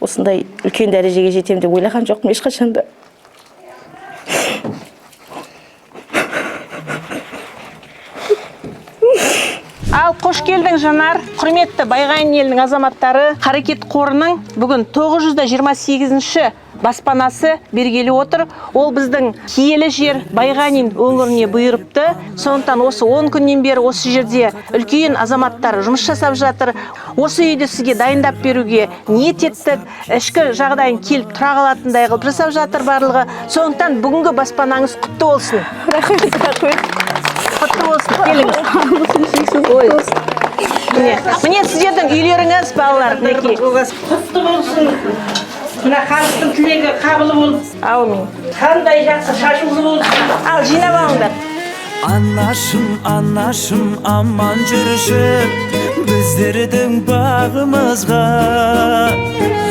осындай үлкен дәрежеге жетем деп ойлаған жоқпын ешқашан да. Ал қош келдің Жанар, құрметті Байғанин елінің азаматтары. Қарекет қорының бүгін 928-ші баспанасы бергелі отыр. Ол біздің киелі жер Байғанин өңіріне бұйырыпты. Сондықтан осы 10 күннен бері осы жерде үлкен азаматтар жұмыс жасап жатыр. Осы үйді сізге дайындап беруге ниет еттік. Ішкі жағдайын келіп тұра қалатындай қылып жасап жатыр барлығы. Сондықтан бүгінгі баспанаңыз құтты болсын. Рахмет. Құтты болсын, келіңіз. Міне сіздердің үйлеріңіз, балалар, мінекей. Құтты болсын. Мына халықтың тілегі қабыл болып, Аумин. қандай жақсы шашылы болсын. Ал жинап алыңдар. Анашым, аман жүрші біздердің бағымызға.